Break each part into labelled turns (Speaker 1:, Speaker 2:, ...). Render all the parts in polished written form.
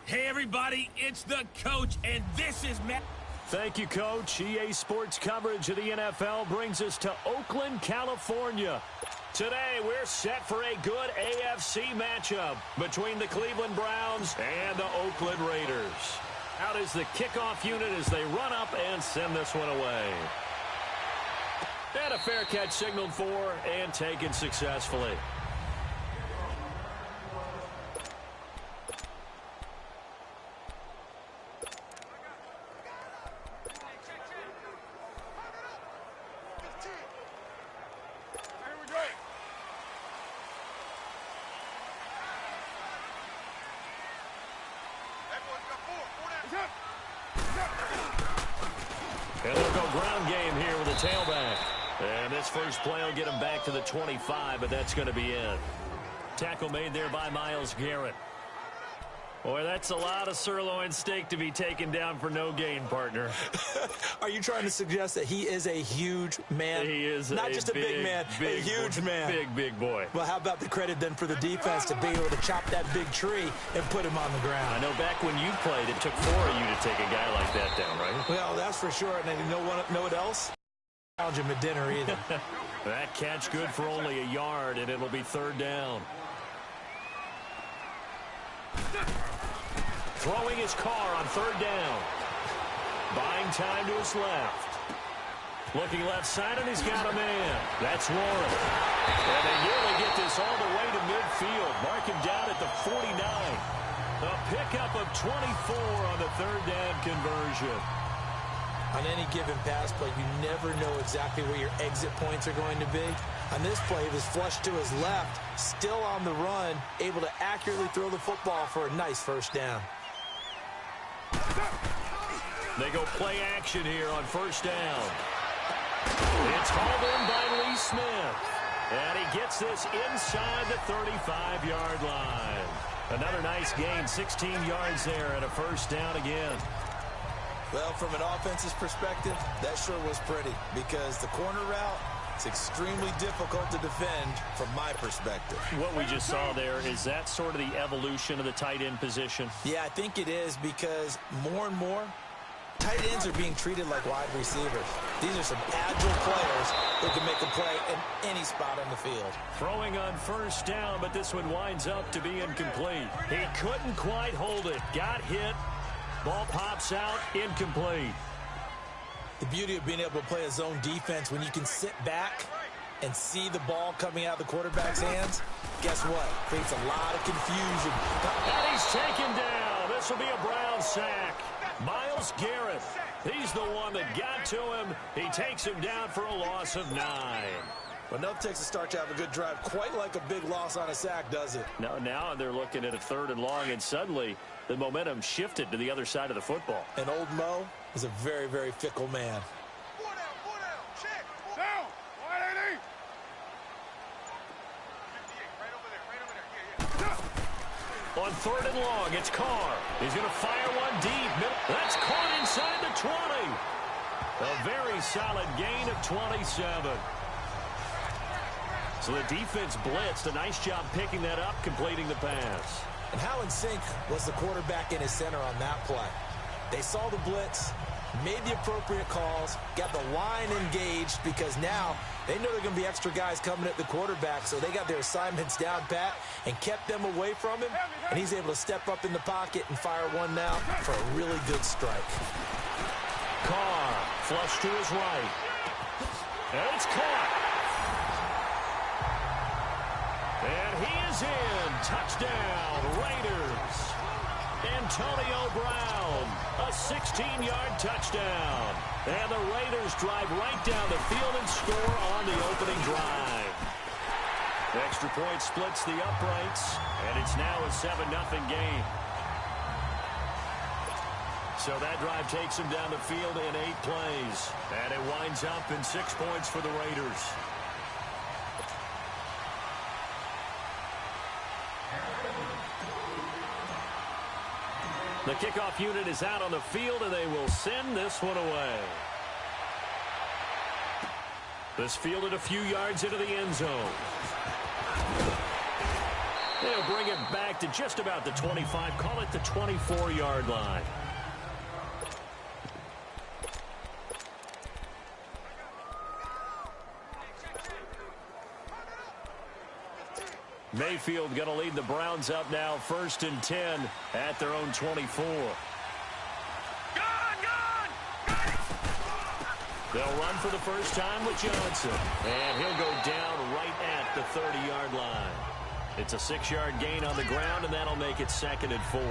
Speaker 1: Hey, everybody, it's the coach, and this is Matt.
Speaker 2: Thank you, Coach. EA Sports coverage of the NFL brings us to Oakland, California. Today, we're set for a good AFC matchup between the Cleveland Browns and the Oakland Raiders. Out is the kickoff unit as they run up and send this one away. And a fair catch signaled for and taken successfully. And they'll go ground game here with a tailback. And this first play will get him back to the 25, but that's going to be it. Tackle made there by Myles Garrett. Boy, that's a lot of sirloin steak to be taken down for no gain, partner.
Speaker 3: Are you trying to suggest that he is a huge man?
Speaker 2: He is
Speaker 3: not just a big man, a huge man.
Speaker 2: Big boy.
Speaker 3: Well, how about the credit then for the defense to be able to chop that big tree and put him on the ground?
Speaker 2: I know back when you played, it took 4 of you to take a guy like that down, right?
Speaker 3: Well, that's for sure. And you know what else? Challenge him at dinner either.
Speaker 2: That catch good for only a yard, and it'll be third down. Throwing his car on third down. Buying time to his left. Looking left side, and he's got a man. That's Warren. And they nearly get this all the way to midfield. Mark him down at the 49. A pickup of 24 on the third down conversion.
Speaker 3: On any given pass play, you never know exactly where your exit points are going to be. On this play, he was flushed to his left, still on the run, able to accurately throw the football for a nice first down.
Speaker 2: They go play action here on first down. It's hauled in by Lee Smith. And he gets this inside the 35-yard line. Another nice gain, 16 yards there and a first down again.
Speaker 3: Well, from an offensive perspective, that sure was pretty because the corner route, it's extremely difficult to defend from my perspective.
Speaker 2: What we just saw there, is that sort of the evolution of the tight end position?
Speaker 3: Yeah, I think it is because more and more, tight ends are being treated like wide receivers. These are some agile players who can make a play in any spot on the field.
Speaker 2: Throwing on first down, but this one winds up to be incomplete. He couldn't quite hold it. Got hit. Ball pops out, incomplete.
Speaker 3: The beauty of being able to play a zone defense when you can sit back and see the ball coming out of the quarterback's hands, guess what? Creates a lot of confusion.
Speaker 2: And he's taken down. This will be a Brown sack. Myles Garrett, he's the one that got to him. He takes him down for a loss of 9.
Speaker 3: Well, enough takes a start to have a good drive. Quite like a big loss on a sack, does it?
Speaker 2: Now they're looking at a 3rd and long, and suddenly the momentum shifted to the other side of the football.
Speaker 3: And old Mo is a very, very fickle man.
Speaker 4: Check. Down. 180.
Speaker 2: On 3rd and long, it's Carr. He's going to fire one deep. That's caught inside the 20. A very solid gain of 27. So the defense blitzed. A nice job picking that up, completing the pass.
Speaker 3: And how in sync was the quarterback in his center on that play? They saw the blitz, made the appropriate calls, got the line engaged because now they know they're going to be extra guys coming at the quarterback, so they got their assignments down pat and kept them away from him, and he's able to step up in the pocket and fire one now for a really good strike.
Speaker 2: Carr, flush to his right. And it's caught. And he is in. Touchdown, Raiders. Antonio Brown, a 16-yard touchdown. And the Raiders drive right down the field and score on the opening drive. The extra point splits the uprights, and it's now a 7-0 game. So that drive takes him down the field in 8 plays. And it winds up in 6 points for the Raiders. The kickoff unit is out on the field, and they will send this one away. This fielded a few yards into the end zone. They'll bring it back to just about the 25. Call it the 24-yard line. Mayfield going to lead the Browns up now, 1st and 10 at their own 24. They'll run for the first time with Johnson. And he'll go down right at the 30-yard line. It's a 6-yard gain on the ground, and that'll make it 2nd and 4.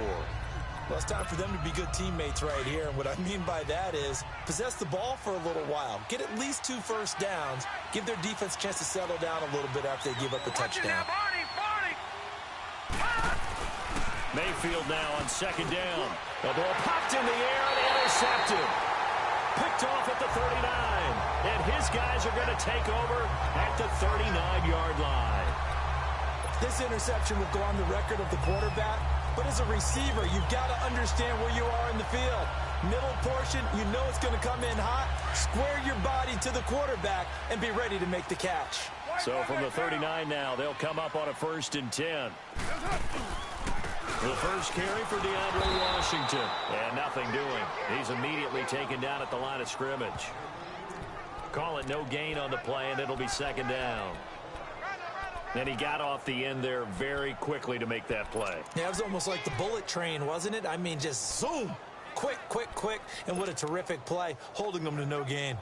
Speaker 3: Well, it's time for them to be good teammates right here. And what I mean by that is possess the ball for a little while. Get at least 2 first downs. Give their defense a chance to settle down a little bit after they give up a touchdown.
Speaker 2: Mayfield now on 2nd down. The ball popped in the air and intercepted. Picked off at the 39. And his guys are going to take over at the 39-yard line.
Speaker 3: This interception will go on the record of the quarterback. But as a receiver, you've got to understand where you are in the field. Middle portion, you know it's going to come in hot. Square your body to the quarterback and be ready to make the catch.
Speaker 2: So from the 39 now, they'll come up on a 1st and 10. The first carry for DeAndre Washington. And nothing doing. He's immediately taken down at the line of scrimmage. Call it no gain on the play, and it'll be 2nd down. And he got off the end there very quickly to make that play.
Speaker 3: Yeah, it was almost like the bullet train, wasn't it? I mean, just zoom. Quick, quick, quick. And what a terrific play, holding them to no gain.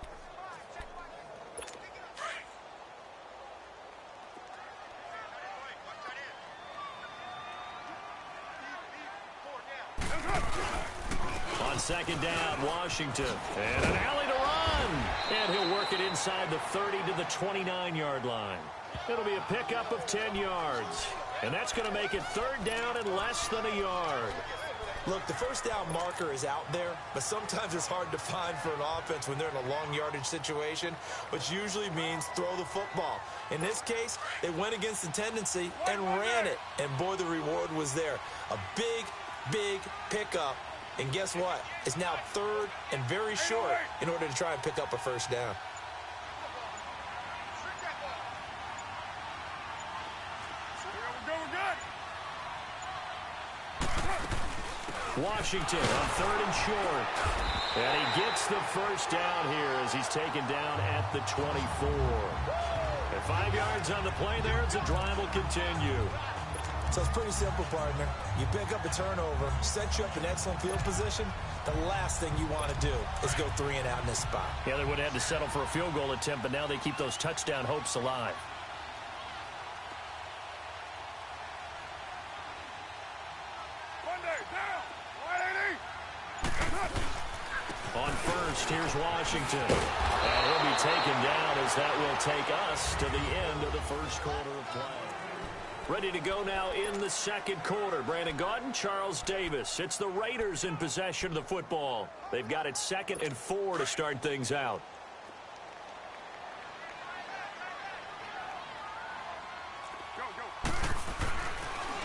Speaker 2: On 2nd down, Washington. And an alley to run. And he'll work it inside the 30 to the 29-yard line. It'll be a pickup of 10 yards. And that's going to make it 3rd down and less than a yard.
Speaker 3: Look, the first down marker is out there, but sometimes it's hard to find for an offense when they're in a long yardage situation, which usually means throw the football. In this case, they went against the tendency and ran it. And boy, the reward was there. A big, big pickup. And guess what? It's now 3rd and very short in order to try and pick up a first down.
Speaker 2: Washington on 3rd and short. And he gets the first down here as he's taken down at the 24. And 5 yards on the play there as the drive will continue.
Speaker 3: So it's pretty simple, partner. You pick up a turnover, set you up in excellent field position. The last thing you want to do is go 3 and out in this spot.
Speaker 2: Yeah, they would have had to settle for a field goal attempt, but now they keep those touchdown hopes alive. On 1st, here's Washington. And he'll be taken down as that will take us to the end of the 1st quarter of play. Ready to go now in the 2nd quarter. Brandon Gaudin, Charles Davis. It's the Raiders in possession of the football. They've got it 2nd and 4 to start things out.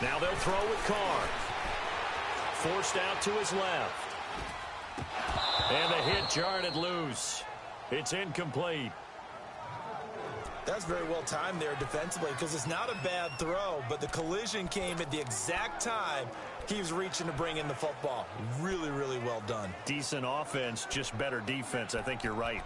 Speaker 2: Now they'll throw with Carr. Forced out to his left. And the hit jarred it loose. It's incomplete.
Speaker 3: That's very well timed there defensively because it's not a bad throw, but the collision came at the exact time he was reaching to bring in the football. Really, really well done.
Speaker 2: Decent offense, just better defense. I think you're right.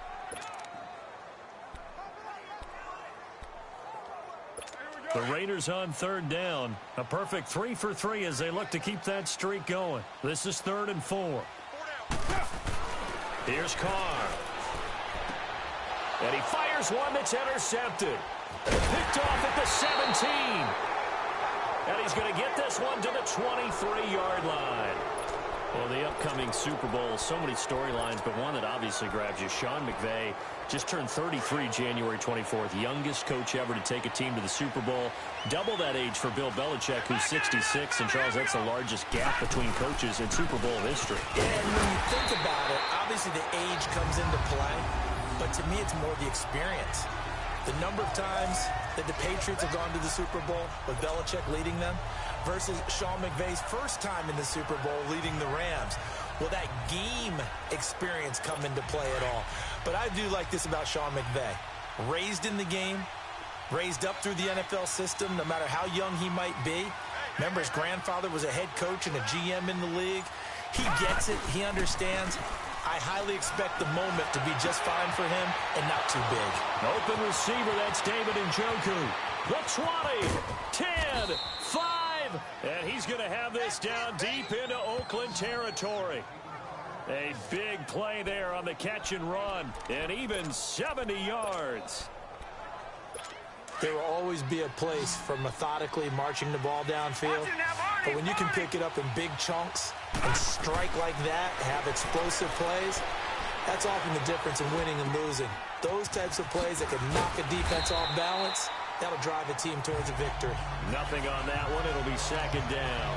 Speaker 2: The Raiders on 3rd down. A perfect 3 for 3 as they look to keep that streak going. This is 3rd and 4. Here's Carr. And he fires one that's intercepted. Picked off at the 17. And he's going to get this one to the 23-yard line. Well, the upcoming Super Bowl, so many storylines, but one that obviously grabs you. Sean McVay just turned 33 January 24th. Youngest coach ever to take a team to the Super Bowl. Double that age for Bill Belichick, who's 66. And, Charles, that's the largest gap between coaches in Super Bowl history.
Speaker 3: And when you think about it, obviously the age comes into play. But to me, it's more the experience. The number of times that the Patriots have gone to the Super Bowl with Belichick leading them versus Sean McVay's first time in the Super Bowl leading the Rams. Will that game experience come into play at all? But I do like this about Sean McVay. Raised in the game, raised up through the NFL system, no matter how young he might be, Remember, his grandfather was a head coach and a GM in the league. He gets it. He understands. I highly expect the moment to be just fine for him and not too big.
Speaker 2: Open receiver, that's David Njoku. The 20, 10, 5, and he's going to have this down deep into Oakland territory. A big play there on the catch and run, and even 70 yards.
Speaker 3: There will always be a place for methodically marching the ball downfield. But when you can pick it up in big chunks and strike like that, have explosive plays, that's often the difference in winning and losing. Those types of plays that can knock a defense off balance, that'll drive a team towards a victory.
Speaker 2: Nothing on that one. It'll be second down.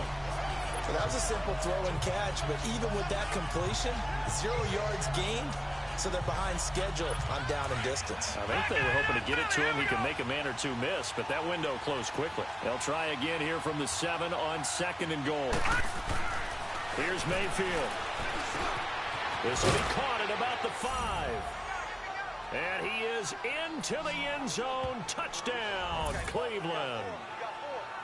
Speaker 3: So that was a simple throw and catch, but even with that completion, 0 yards gained. So they're behind schedule on down and distance.
Speaker 2: I think they were hoping to get it to him. He could make a man or two miss, but that window closed quickly. They'll try again here from the 7 on second and goal. Here's Mayfield. This will be caught at about the 5. And he is into the end zone. Touchdown, Cleveland.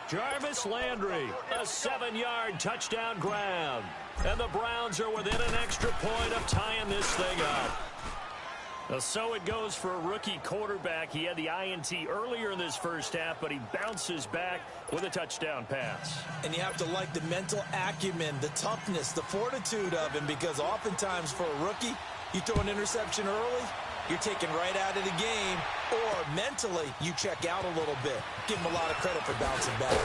Speaker 2: Jarvis Landry, a 7-yard touchdown grab. And the Browns are within an extra point of tying this thing up. So it goes for a rookie quarterback. He had the INT earlier in this first half, but he bounces back with a touchdown pass.
Speaker 3: And you have to like the mental acumen, the toughness, the fortitude of him, because oftentimes for a rookie, you throw an interception early, you're taken right out of the game, or mentally you check out a little bit. Give him a lot of credit for bouncing back.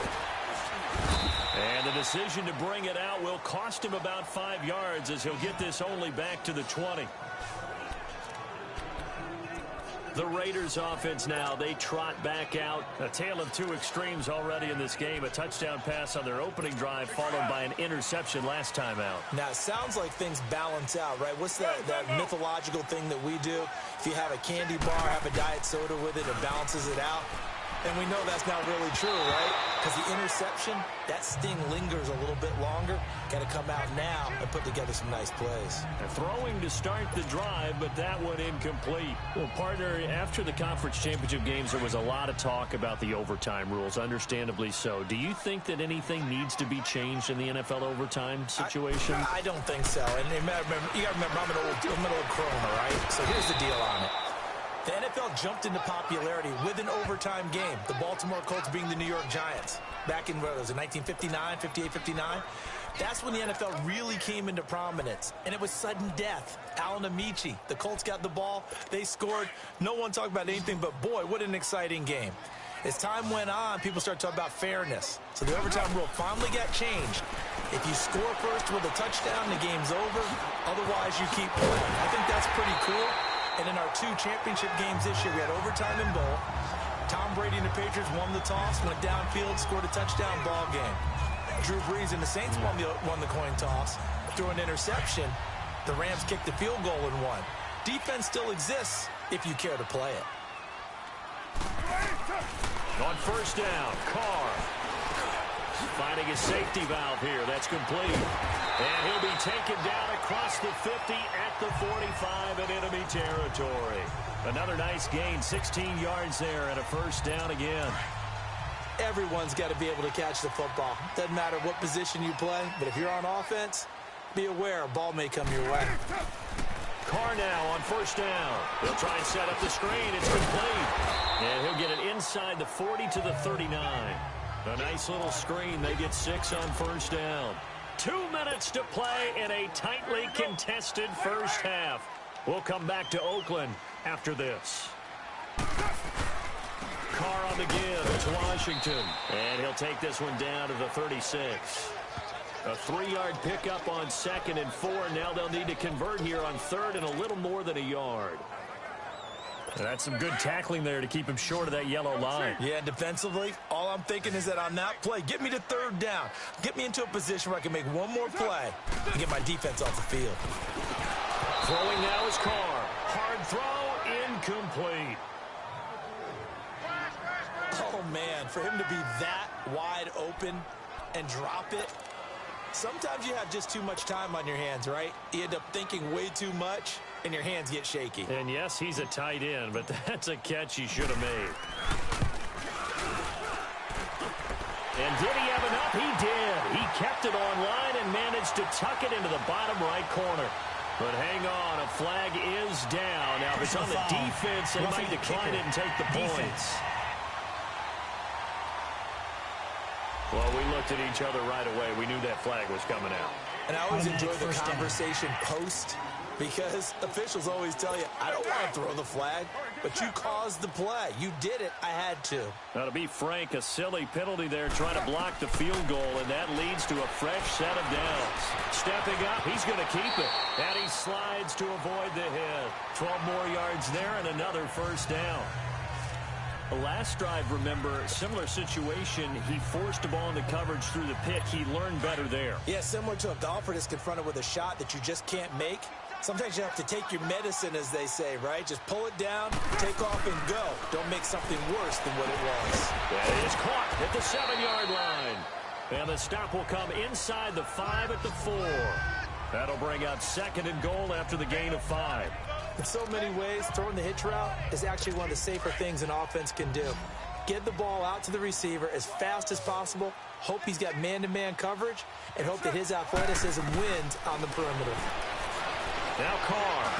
Speaker 2: And the decision to bring it out will cost him about 5 yards as he'll get this only back to the 20. The Raiders offense now, they trot back out. A tale of two extremes already in this game. A touchdown pass on their opening drive followed by an interception last time out.
Speaker 3: Now, it sounds like things balance out, right? What's that mythological thing that we do? If you have a candy bar, have a diet soda with it, it balances it out. And we know that's not really true, right? Because the interception, that sting lingers a little bit longer. Got to come out now and put together some nice plays.
Speaker 2: They're throwing to start the drive, but that one incomplete. Well, partner, after the conference championship games, there was a lot of talk about the overtime rules, understandably so. Do you think that anything needs to be changed in the NFL overtime situation?
Speaker 3: I don't think so. And you got to remember, I'm an old crone, all right? So here's the deal on it. The NFL jumped into popularity with an overtime game. The Baltimore Colts being the New York Giants. Back in, what was it, 1959, 58, 59? That's when the NFL really came into prominence. And it was sudden death. Alan Amici, the Colts got the ball. They scored. No one talked about anything but, boy, what an exciting game. As time went on, people started talking about fairness. So the overtime rule finally got changed. If you score first with a touchdown, the game's over. Otherwise, you keep playing. I think that's pretty cool. And in our 2 championship games this year, we had overtime and bowl. Tom Brady and the Patriots won the toss, went downfield, scored a touchdown, ball game. Drew Brees and the Saints won the coin toss, threw an interception. The Rams kicked the field goal and won. Defense still exists if you care to play it.
Speaker 2: On first down, Carr finding a safety valve here. That's complete. And he'll be taken down across the 50 at the 45 in enemy territory. Another nice gain, 16 yards there and a first down again.
Speaker 3: Everyone's got to be able to catch the football. Doesn't matter what position you play, but if you're on offense, be aware a ball may come your way.
Speaker 2: Carr now on first down. He'll try and set up the screen. It's complete. And he'll get it inside the 40 to the 39. A nice little screen. They get 6 on first down. 2 minutes to play in a tightly contested first half. We'll come back to Oakland after this. Carr on the give. It's Washington. And he'll take this one down to the 36. A 3-yard pickup on second and 4. Now they'll need to convert here on third and a little more than a yard. That's some good tackling there to keep him short of that yellow line.
Speaker 3: Yeah, defensively, all I'm thinking is that on that play, get me to third down. Get me into a position where I can make one more play and get my defense off the field.
Speaker 2: Throwing now is Carr. Hard throw, incomplete.
Speaker 3: Oh, man, for him to be that wide open and drop it. Sometimes you have just too much time on your hands, right? You end up thinking way too much, and your hands get shaky.
Speaker 2: And yes, he's a tight end, but that's a catch he should have made. And did he have enough? He did. He kept it on line and managed to tuck it into the bottom right corner. But hang on, a flag is down. Now, if it's on the defense, they might decline it and take the points. Well, we looked at each other right away. We knew that flag was coming out.
Speaker 3: And I always enjoy the conversation post, because officials always tell you, I don't want to throw the flag, but you caused the play. You did it. I had to.
Speaker 2: Now, to be frank, a silly penalty there trying to block the field goal, and that leads to a fresh set of downs. Stepping up, he's going to keep it. And he slides to avoid the hit. 12 more yards there and another first down. The last drive, remember, similar situation. He forced a ball into coverage through the pick. He learned better there.
Speaker 3: Yeah, similar to a golfer that's confronted with a shot that you just can't make. Sometimes you have to take your medicine, as they say, right? Just pull it down, take off, and go. Don't make something worse than what it was.
Speaker 2: That is caught at the 7-yard line. And the stop will come inside the 5 at the 4. That'll bring up 2nd and goal after the gain of 5.
Speaker 3: In so many ways, throwing the hitch route is actually one of the safer things an offense can do. Get the ball out to the receiver as fast as possible, hope he's got man-to-man coverage, and hope that his athleticism wins on the perimeter.
Speaker 2: Now Carr.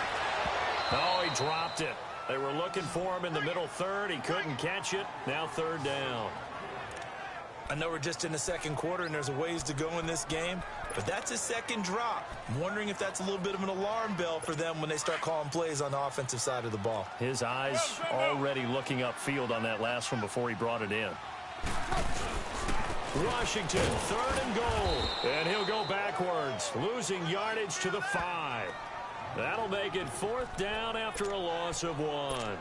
Speaker 2: Oh, he dropped it. They were looking for him in the middle third. He couldn't catch it. Now 3rd down.
Speaker 3: I know we're just in the second quarter and there's a ways to go in this game, but that's a second drop. I'm wondering if that's a little bit of an alarm bell for them when they start calling plays on the offensive side of the ball.
Speaker 2: His eyes already looking upfield on that last one before he brought it in. Washington, 3rd and goal. And he'll go backwards, losing yardage to the 5. That'll make it 4th down after a loss of 1.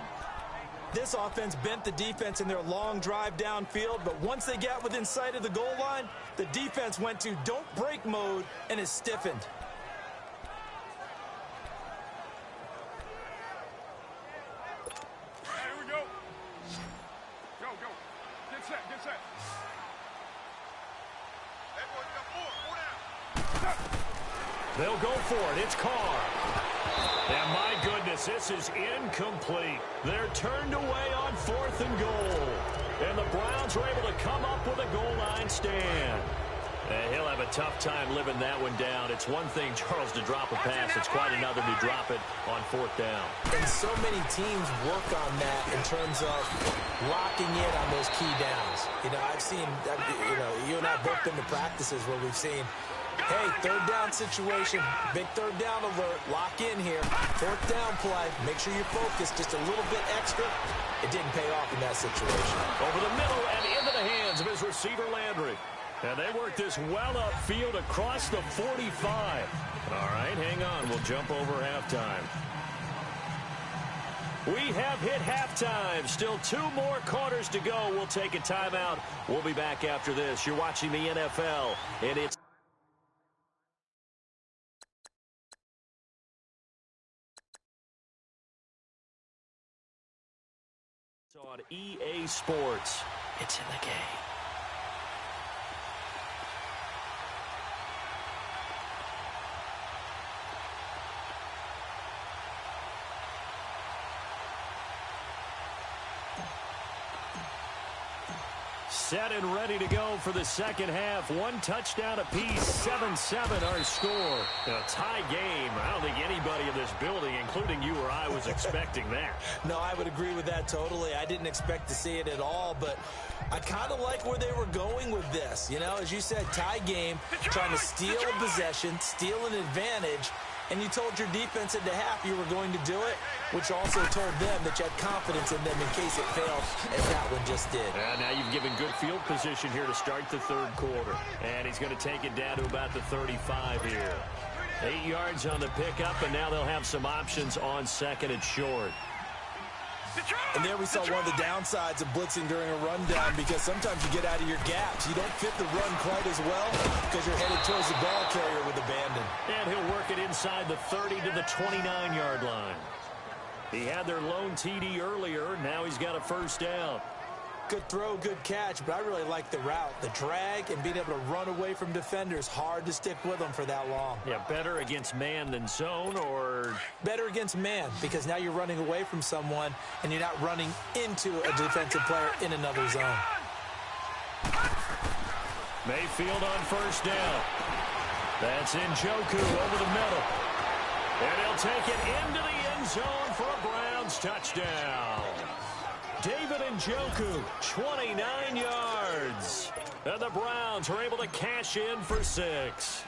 Speaker 3: This offense bent the defense in their long drive downfield, but once they got within sight of the goal line, the defense went to don't break mode and is stiffened.
Speaker 4: Here we go. Go, go. Get set, get set. Hey, boys, got 4. 4 down.
Speaker 2: They'll go for it. It's Carr. And my goodness, this is incomplete. They're turned away on 4th and goal. And the Browns are able to come up with a goal line stand. And he'll have a tough time living that one down. It's one thing, Charles, to drop a pass. It's quite another to drop it on 4th down.
Speaker 3: And so many teams work on that in terms of locking in on those key downs. You know, I've seen, you and I have both been to practices where we've seen, hey, 3rd down situation, big 3rd down alert, lock in here, 4th down play, make sure you're focused just a little bit extra. It didn't pay off in that situation.
Speaker 2: Over the middle and into the hands of his receiver, Landry. And they work this well upfield across the 45. All right, hang on, we'll jump over halftime. We have hit halftime. Still 2 more quarters to go. We'll take a timeout. We'll be back after this. You're watching the NFL, and it's on EA Sports. It's in the game. Set and ready to go for the second half. 1 touchdown apiece, 7-7 our score. A tie game. I don't think anybody in this building, including you or I, was expecting that.
Speaker 3: No, I would agree with that totally. I didn't expect to see it at all, but I kind of like where they were going with this. You know, as you said, tie game, trying to steal a possession, steal an advantage, and you told your defense at the half you were going to do it, which also told them that you had confidence in them in case it failed, as that one just did.
Speaker 2: And now you've given good field position here to start the 3rd quarter. And he's going to take it down to about the 35 here. 8 yards on the pickup, and now they'll have some options on 2nd and short.
Speaker 3: And there we saw one of the downsides of blitzing during a rundown, because sometimes you get out of your gaps. You don't fit the run quite as well because you're headed towards the ball carrier with abandon.
Speaker 2: And he'll work it inside the 30 to the 29-yard line. He had their lone TD earlier. Now he's got a first down.
Speaker 3: Good throw, good catch, but I really like the route. The drag and being able to run away from defenders, hard to stick with them for that long.
Speaker 2: Yeah, better against man than zone, or?
Speaker 3: Better against man, because now you're running away from someone and you're not running into a defensive player in another zone.
Speaker 2: Mayfield on first down. That's Njoku over the middle. And he'll take it into the end zone for a Browns touchdown. David Njoku, 29 yards. And the Browns are able to cash in for 6.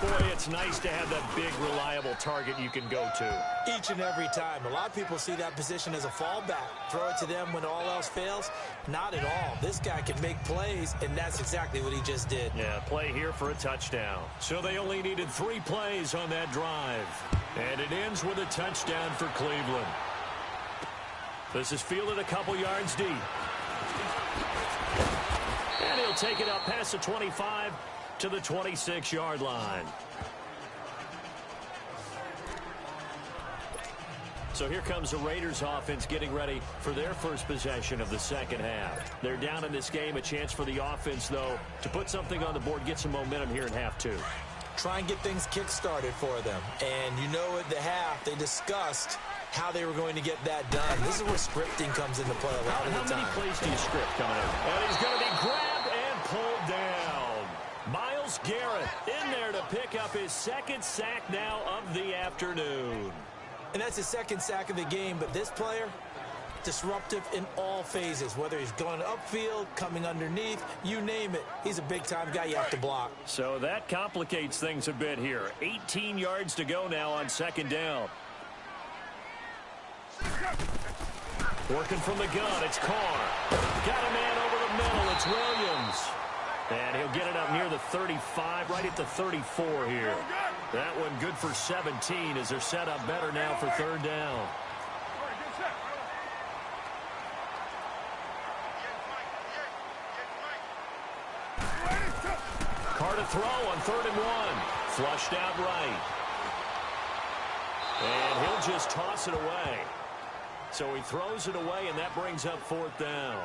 Speaker 2: Boy, it's nice to have that big, reliable target you can go to.
Speaker 3: Each and every time. A lot of people see that position as a fallback. Throw it to them when all else fails. Not at all. This guy can make plays, and that's exactly what he just did.
Speaker 2: Yeah, play here for a touchdown. So they only needed 3 plays on that drive. And it ends with a touchdown for Cleveland. This is fielded a couple yards deep. And he'll take it up past the 25 to the 26-yard line. So here comes the Raiders offense getting ready for their first possession of the second half. They're down in this game. A chance for the offense, though, to put something on the board, get some momentum here in half 2.
Speaker 3: Try and get things kick-started for them. And you know at the half, they discussed how they were going to get that done. This is where scripting comes into play a lot of the time.
Speaker 2: How many plays do you script coming up? And he's going to be grabbed and pulled down. Myles Garrett in there to pick up his second sack now of the afternoon.
Speaker 3: And that's his second sack of the game, but this player, disruptive in all phases, whether he's going upfield, coming underneath, you name it. He's a big-time guy you have to block.
Speaker 2: So that complicates things a bit here. 18 yards to go now on second down. Working from the gun, it's Carr. Got a man over the middle, it's Williams. And he'll get it up near the 35, right at the 34 here. That one good for 17 as they're set up better now for third down. Carr to throw on 3rd and 1. Flushed out right. And he'll just toss it away. So he throws it away, and that brings up 4th down.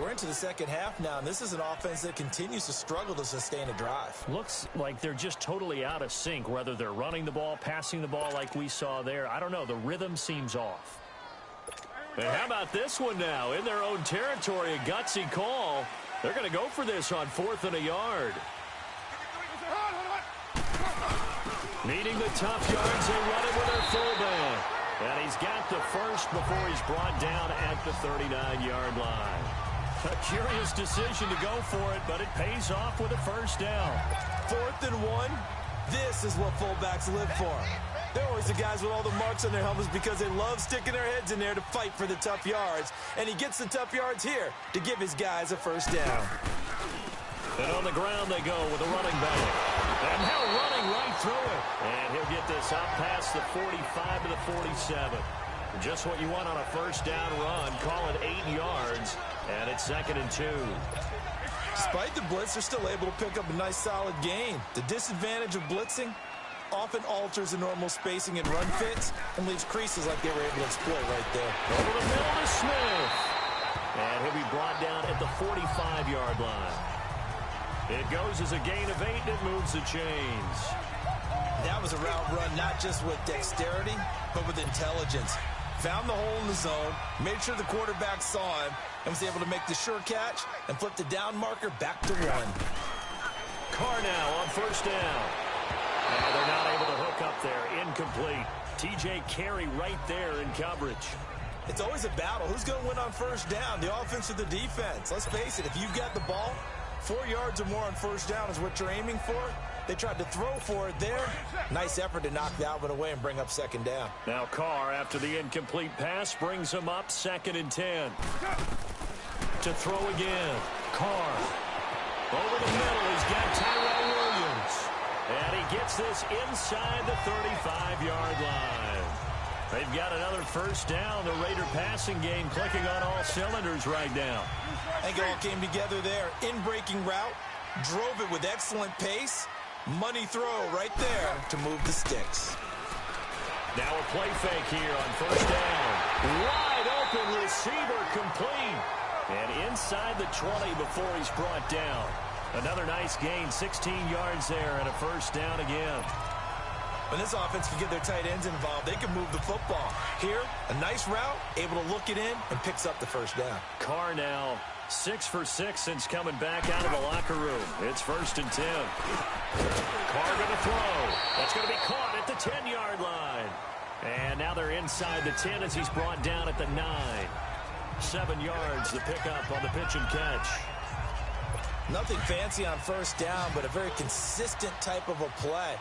Speaker 3: We're into the second half now, and this is an offense that continues to struggle to sustain a drive.
Speaker 2: Looks like they're just totally out of sync, whether they're running the ball, passing the ball like we saw there. I don't know. The rhythm seems off. And how about this one now? In their own territory, a gutsy call. They're going to go for this on 4th and a yard. Needing the tough yards, they run it with their fullback. And he's got the first before he's brought down at the 39-yard line. A curious decision to go for it, but it pays off with a first down.
Speaker 3: 4th and 1, this is what fullbacks live for. They're always the guys with all the marks on their helmets because they love sticking their heads in there to fight for the tough yards. And he gets the tough yards here to give his guys a first down.
Speaker 2: And on the ground they go with a running back. And now running right through it. And he'll get this out past the 45 to the 47. Just what you want on a first down run. Call it 8 yards. And it's 2nd and 2.
Speaker 3: Despite the blitz, they're still able to pick up a nice solid gain. The disadvantage of blitzing often alters the normal spacing and run fits and leaves creases like they were able to exploit right there.
Speaker 2: Over the middle to Smith. And he'll be brought down at the 45-yard line. It goes as a gain of 8, and it moves the chains.
Speaker 3: That was a route run not just with dexterity, but with intelligence. Found the hole in the zone, made sure the quarterback saw him, and was able to make the sure catch and flip the down marker back to 1.
Speaker 2: Carr now on first down. And they're not able to hook up there. Incomplete. T.J. Carey right there in coverage.
Speaker 3: It's always a battle. Who's going to win on first down, the offense or the defense? Let's face it, if you've got the ball, 4 yards or more on first down is what you're aiming for. They tried to throw for it there. Nice effort to knock that one away and bring up second down.
Speaker 2: Now Carr, after the incomplete pass, brings him up 2nd and 10. To throw again. Carr. Over the middle, he's got Tyrell Williams. And he gets this inside the 35-yard line. They've got another first down. The Raider passing game clicking on all cylinders right now.
Speaker 3: I think it all came together there. In-breaking route, drove it with excellent pace. Money throw right there to move the sticks.
Speaker 2: Now a play fake here on first down. Wide open receiver complete. And inside the 20 before he's brought down. Another nice gain, 16 yards there and a first down again.
Speaker 3: When this offense can get their tight ends involved, they can move the football. Here, a nice route, able to look it in, and picks up the first down.
Speaker 2: Carr now 6 for 6 since coming back out of the locker room. It's 1st and 10. Carr going to throw. That's going to be caught at the 10-yard line. And now they're inside the 10 as he's brought down at the 9. 7 yards the pickup on the pitch and catch.
Speaker 3: Nothing fancy on 1st down, but a very consistent type of a play.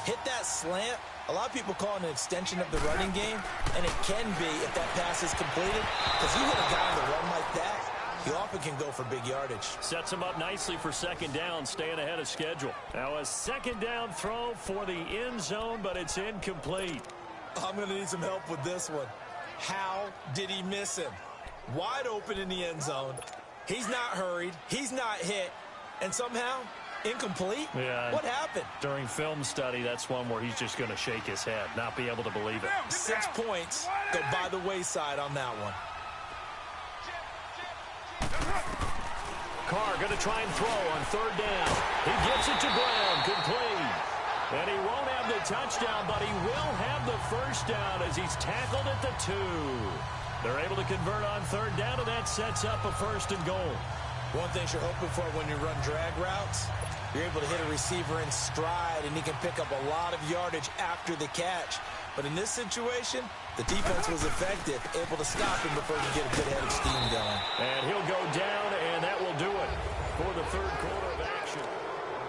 Speaker 3: Hit that slant. A lot of people call it an extension of the running game, and it can be if that pass is completed, because you hit a guy on the run like that, he often can go for big yardage.
Speaker 2: Sets him up nicely for 2nd down, staying ahead of schedule. Now a 2nd down throw for the end zone, but it's incomplete.
Speaker 3: I'm going to need some help with this one. How did he miss him? Wide open in the end zone. He's not hurried. He's not hit. And somehow, incomplete?
Speaker 2: Yeah.
Speaker 3: What happened?
Speaker 2: During film study, that's one where he's just going to shake his head, not be able to believe it.
Speaker 3: 6 points go by the wayside on that one.
Speaker 2: Carr going to try and throw on 3rd down. He gets it to Brown, complete. And he won't have the touchdown, but he will have the 1st down as he's tackled at the 2. They're able to convert on 3rd down, and that sets up a 1st and goal.
Speaker 3: One thing you're hoping for when you run drag routes, you're able to hit a receiver in stride, and he can pick up a lot of yardage after the catch. But in this situation, the defense was effective, able to stop him before he could get a good head of steam going.
Speaker 2: And he'll go down, and that will do it for the 3rd quarter of action.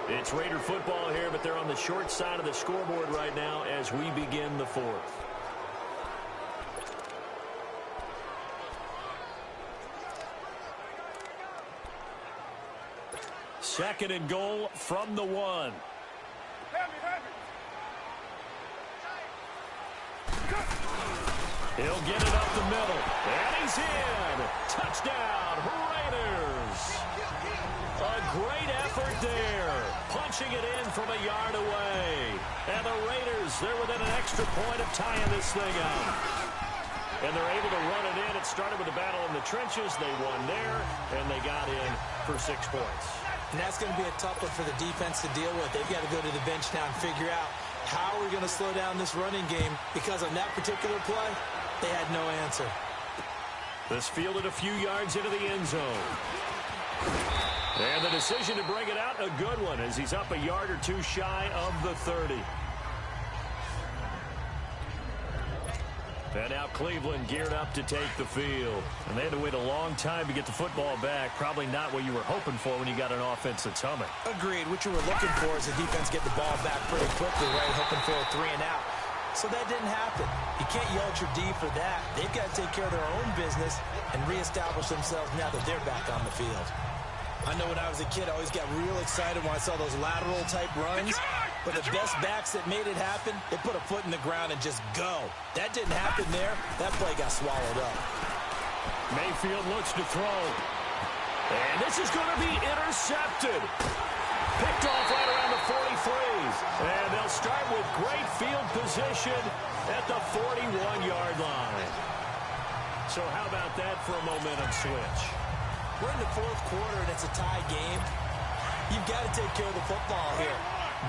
Speaker 2: It's Raider football here, but they're on the short side of the scoreboard right now as we begin the 4th. Second and goal from the 1. He'll get it up the middle. And he's in. Touchdown, Raiders. A great effort there. Punching it in from a yard away. And the Raiders, they're within an extra point of tying this thing up. And they're able to run it in. It started with a battle in the trenches. They won there, and they got in for 6 points.
Speaker 3: And that's going to be a tough one for the defense to deal with. They've got to go to the bench now and figure out how we're going to slow down this running game, because on that particular play, they had no answer.
Speaker 2: This fielded a few yards into the end zone. And the decision to bring it out, a good one, as he's up a yard or 2 shy of the 30. And now Cleveland geared up to take the field. And they had to wait a long time to get the football back. Probably not what you were hoping for when you got an offense that's humming.
Speaker 3: Agreed. What you were looking for is the defense get the ball back pretty quickly, right? Hoping for a 3 and out. So that didn't happen. You can't yell at your D for that. They've got to take care of their own business and reestablish themselves now that they're back on the field. I know when I was a kid, I always got real excited when I saw those lateral-type runs. But the best backs that made it happen, they put a foot in the ground and just go. That didn't happen there. That play got swallowed up.
Speaker 2: Mayfield looks to throw. And this is going to be intercepted. Picked off right around the 43. And they'll start with great field position at the 41-yard line. So how about that for a momentum switch?
Speaker 3: We're in the 4th quarter, and it's a tie game. You've got to take care of the football here.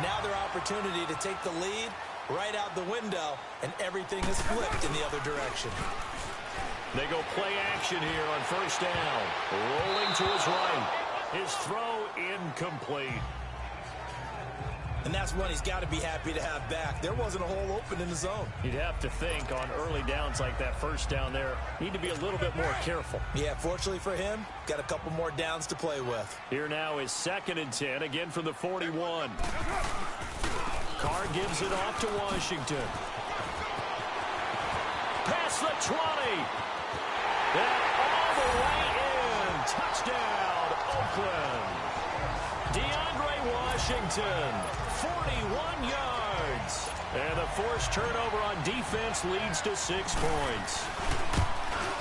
Speaker 3: Now their opportunity to take the lead right out the window, and everything is flipped in the other direction.
Speaker 2: They go play action here on 1st down. Rolling to his right. His throw incomplete.
Speaker 3: And that's one he's got to be happy to have back. There wasn't a hole open in the zone.
Speaker 2: You'd have to think on early downs like that 1st down there, need to be a little bit more careful.
Speaker 3: Yeah, fortunately for him, got a couple more downs to play with.
Speaker 2: Here now is 2nd and 10, again from the 41. Carr gives it off to Washington. Past the 20. And all the way in. Touchdown, Oakland. DeAndre Washington, 41 yards. And a forced turnover on defense leads to 6 points.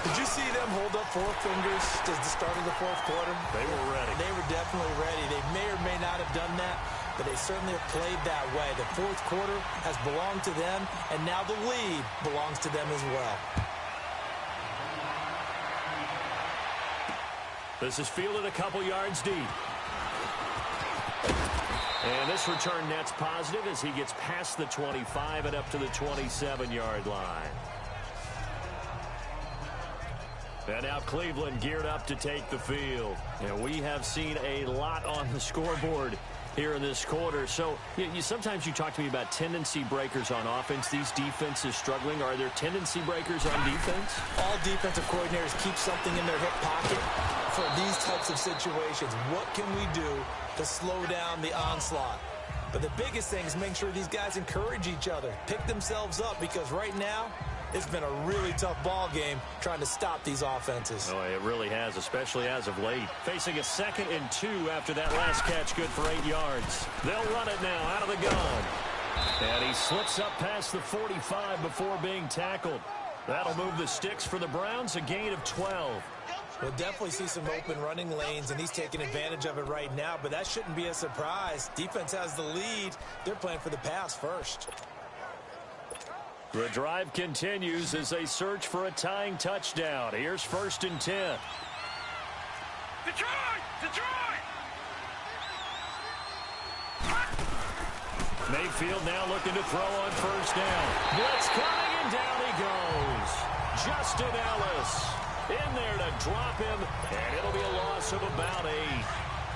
Speaker 3: Did you see them hold up 4 fingers to the start of the 4th quarter?
Speaker 2: They were ready.
Speaker 3: They were definitely ready. They may or may not have done that, but they certainly have played that way. The 4th quarter has belonged to them, and now the lead belongs to them as well.
Speaker 2: This is fielded a couple yards deep. And this return net's positive as he gets past the 25 and up to the 27-yard line. And now Cleveland geared up to take the field. And we have seen a lot on the scoreboard here in this quarter. So sometimes you talk to me about tendency breakers on offense. These defenses struggling. Are there tendency breakers on defense?
Speaker 3: All defensive coordinators keep something in their hip pocket for these types of situations. What can we do to slow down the onslaught? But the biggest thing is making sure these guys encourage each other, pick themselves up, because right now it's been a really tough ball game trying to stop these offenses.
Speaker 2: Oh, it really has, especially as of late. Facing a 2nd and 2 after that last catch, good for 8 yards. They'll run it now out of the gun. And he slips up past the 45 before being tackled. That'll move the sticks for the Browns, a gain of 12.
Speaker 3: We'll definitely see some open running lanes, and he's taking advantage of it right now, but that shouldn't be a surprise. Defense has the lead. They're playing for the pass first.
Speaker 2: The drive continues as they search for a tying touchdown. Here's 1st and 10.
Speaker 4: Detroit! Detroit!
Speaker 2: Mayfield now looking to throw on 1st down. Blitz coming, and down he goes. Justin Ellis in there to drop him, and it'll be a loss of about 8.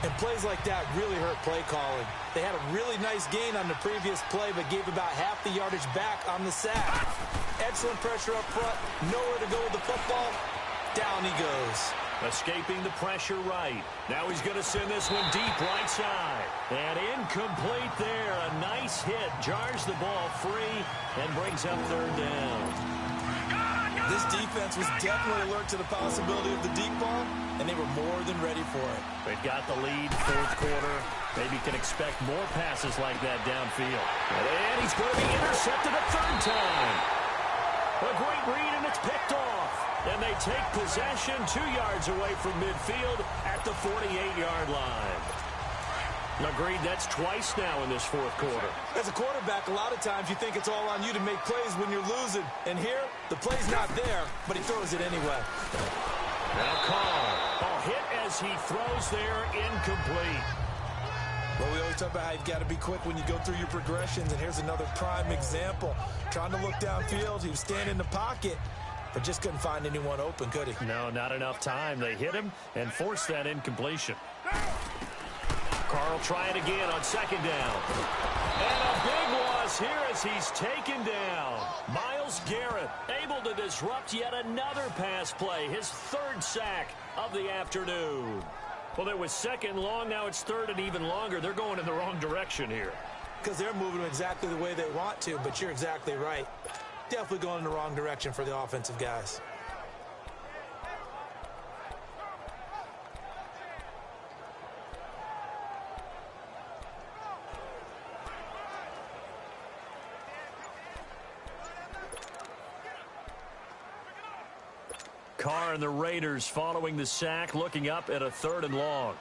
Speaker 3: And plays like that really hurt play calling. They had a really nice gain on the previous play, but gave about half the yardage back on the sack. Excellent pressure up front. Nowhere to go with the football. Down he goes.
Speaker 2: Escaping the pressure right. Now he's going to send this one deep right side. And incomplete there. A nice hit. Jars the ball free and brings up 3rd down.
Speaker 3: This defense was definitely alert to the possibility of the deep ball, and they were more than ready for it.
Speaker 2: They've got the lead, 4th quarter. Maybe can expect more passes like that downfield. And he's going to be intercepted a 3rd time. A great read, and it's picked off. And they take possession 2 yards away from midfield at the 48-yard line. Agreed, that's twice now in this 4th quarter.
Speaker 3: As a quarterback, a lot of times you think it's all on you to make plays when you're losing. And here, the play's not there, but he throws it anyway.
Speaker 2: Now Carr, a hit as he throws there, incomplete.
Speaker 3: Well, we always talk about how you've got to be quick when you go through your progressions, and here's another prime example. Trying to look downfield, he was standing in the pocket, but just couldn't find anyone open, could he?
Speaker 2: No, not enough time. They hit him and forced that incompletion. Carr will try it again on 2nd down. And a big loss here as he's taken down. Myles Garrett able to disrupt yet another pass play. His 3rd sack of the afternoon. Well, it was 2nd long. Now it's 3rd and even longer. They're going in the wrong direction here.
Speaker 3: Because they're moving exactly the way they want to, but you're exactly right. Definitely going in the wrong direction for the offensive guys.
Speaker 2: Carr and the Raiders following the sack, looking up at a 3rd and long.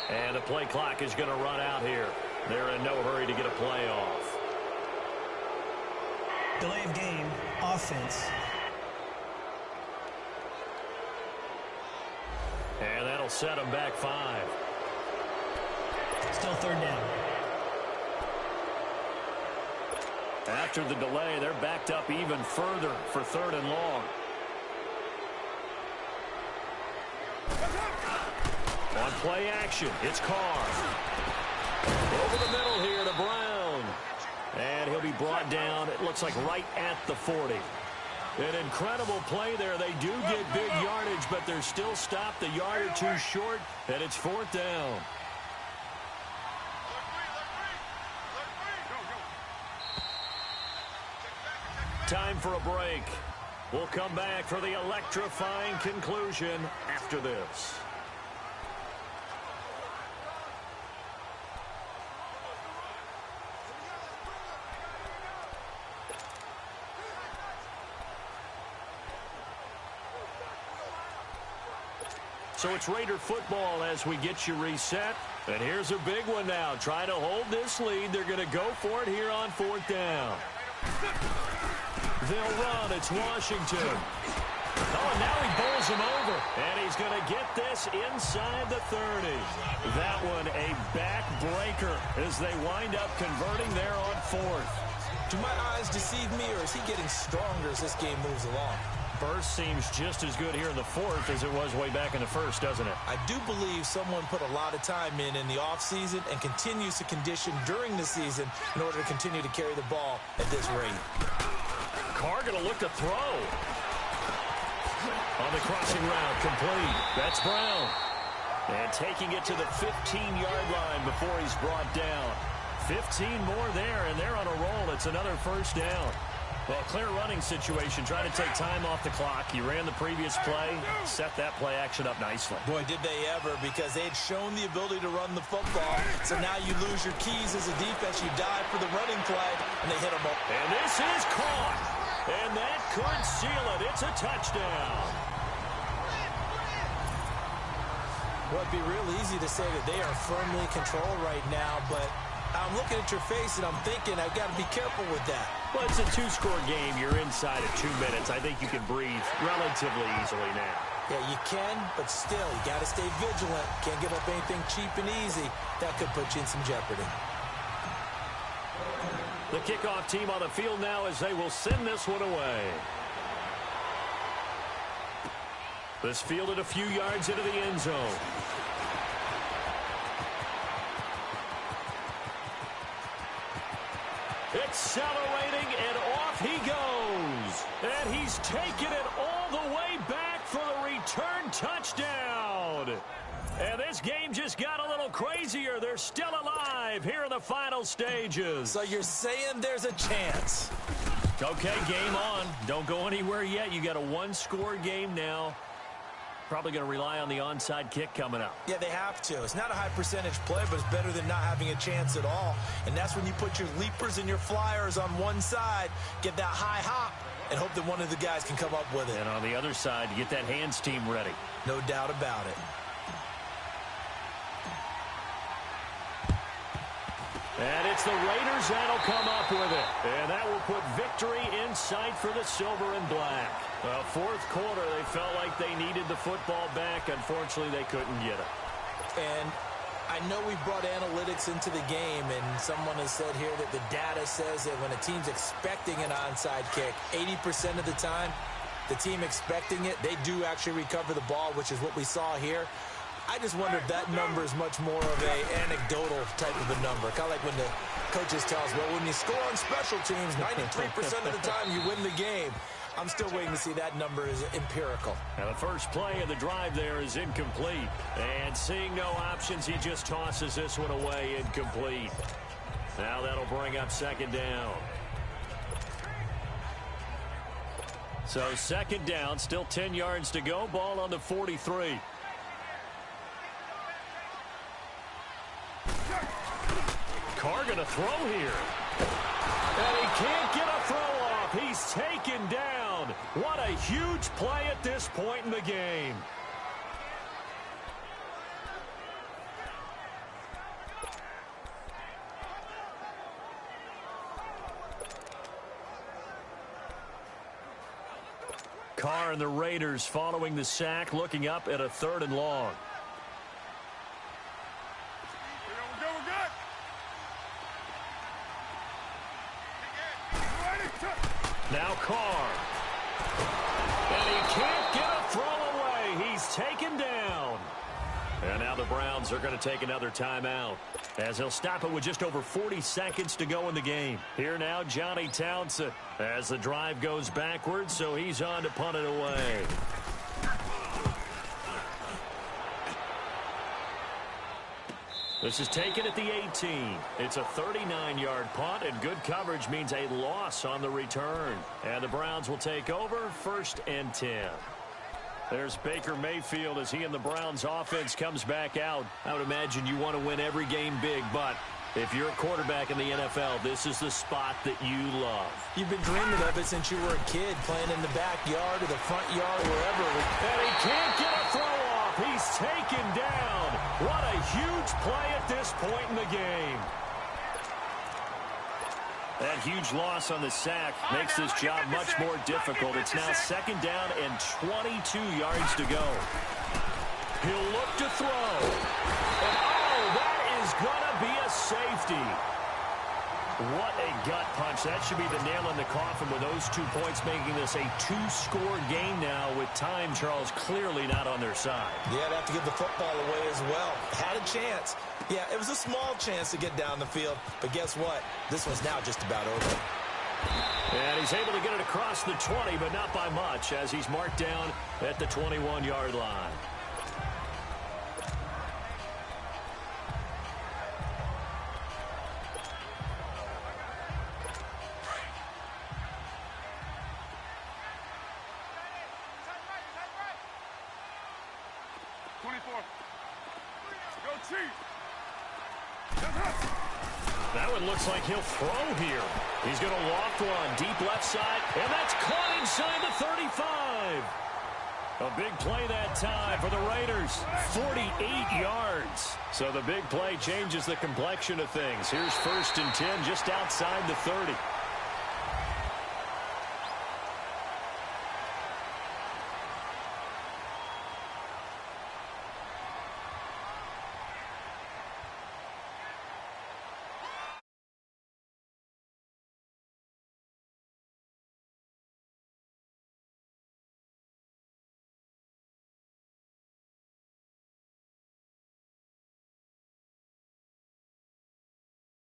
Speaker 2: And the play clock is going to run out here. They're in no hurry to get a play off.
Speaker 5: Delay of game, offense.
Speaker 2: And that'll set them back 5.
Speaker 5: Still 3rd down.
Speaker 2: After the delay, they're backed up even further for 3rd and long. On play action, it's Carr. Over the middle here to Brown. And he'll be brought down, it looks like right at the 40. An incredible play there. They do get big yardage, but they're still stopped a yard or 2 short, and it's 4th down. Time for a break. We'll come back for the electrifying conclusion after this. So it's Raider football as we get you reset. And here's a big one now. Try to hold this lead. They're going to go for it here on 4th down. They'll run. It's Washington. Oh, and now he bowls him over. And he's going to get this inside the 30. That one a backbreaker as they wind up converting there on 4th.
Speaker 3: Do my eyes deceive me, or is he getting stronger as this game moves along?
Speaker 2: Burst seems just as good here in the fourth as it was way back in the first, doesn't it?
Speaker 3: I do believe someone put a lot of time in the offseason and continues to condition during the season in order to continue to carry the ball at this rate.
Speaker 2: Carr going to look to throw. On the crossing route, complete. That's Brown. And taking it to the 15-yard line before he's brought down. 15 more there, and they're on a roll. It's another first down. Well, clear running situation, trying to take time off the clock. He ran the previous play, set that play action up nicely.
Speaker 3: Boy, did they ever, because they had shown the ability to run the football. So now you lose your keys as a defense. You dive for the running flag, and they hit them up.
Speaker 2: And this is caught. And that could seal it. It's a touchdown.
Speaker 3: Well, it'd be real easy to say that they are firmly in control right now, but I'm looking at your face, and I'm thinking I've got to be careful with that.
Speaker 2: Well, it's a two-score game. You're inside of 2 minutes. I think you can breathe relatively easily now.
Speaker 3: Yeah, you can, but still, you got to stay vigilant. Can't give up anything cheap and easy. That could put you in some jeopardy.
Speaker 2: The kickoff team on the field now as they will send this one away. This fielded a few yards into the end zone. Accelerating, and off he goes. And he's taken it all the way back for the return touchdown. And this game just got a little crazier. They're still alive here in the final stages.
Speaker 3: So you're saying there's a chance?
Speaker 2: Okay, game on. Don't go anywhere yet. You got a one-score game now. Probably going to rely on the onside kick coming up.
Speaker 3: Yeah, they have to. It's not a high percentage play, but it's better than not having a chance at all. And that's when you put your leapers and your flyers on one side, get that high hop, and hope that one of the guys can come up with it.
Speaker 2: And on the other side, you get that hands team ready.
Speaker 3: No doubt about it.
Speaker 2: And it's the Raiders that'll come up with it. And that will put victory in sight for the silver and black. Well, fourth quarter, they felt like they needed the football back. Unfortunately, they couldn't get it.
Speaker 3: And I know we brought analytics into the game, and someone has said here that the data says that when a team's expecting an onside kick, 80% of the time, the team expecting it, they do actually recover the ball, which is what we saw here. I just wonder if that number is much more of an anecdotal type of a number. Kind of like when the coaches tell us, well, when you score on special teams, 93% of the time you win the game. I'm still waiting to see that number is empirical.
Speaker 2: Now the first play of the drive there is incomplete. And seeing no options, he just tosses this one away incomplete. Now that'll bring up second down. So second down, still 10 yards to go. Ball on the 43. Carr going to throw here. And he can't get a throw off. He's taken down. What a huge play at this point in the game. Carr and the Raiders following the sack, looking up at a 3rd and long. Now Carr. And he can't get a throw away. He's taken down. And now the Browns are going to take another timeout, as they'll stop it with just over 40 seconds to go in the game. Here now, Johnny Townsend, as the drive goes backwards, so he's on to punt it away. This is taken at the 18. It's a 39-yard punt, and good coverage means a loss on the return. And the Browns will take over, 1st and 10. There's Baker Mayfield as he and the Browns offense comes back out. I would imagine you want to win every game big, but if you're a quarterback in the NFL, this is the spot that you love.
Speaker 3: You've been dreaming of it since you were a kid, playing in the backyard or the front yard or wherever.
Speaker 2: And he can't get a throw off. He's taken down. What a huge play at this point in the game. That huge loss on the sack makes this job much more difficult. It's now 2nd down and 22 yards to go. He'll look to throw. And oh, that is going to be a safety. What a gut punch. That should be the nail in the coffin with those 2 points, making this a 2-score game now with time, Charles, clearly not on their side.
Speaker 3: Yeah, they have to give the football away as well. Had a chance. Yeah, it was a small chance to get down the field, but guess what? This one's now just about over.
Speaker 2: And he's able to get it across the 20, but not by much, as he's marked down at the 21-yard line. That one looks like he'll throw here. He's going to loft one deep left side, and that's caught inside the 35. A big play that time for the Raiders. 48 yards. So the big play changes the complexion of things. Here's 1st and 10 just outside the 30.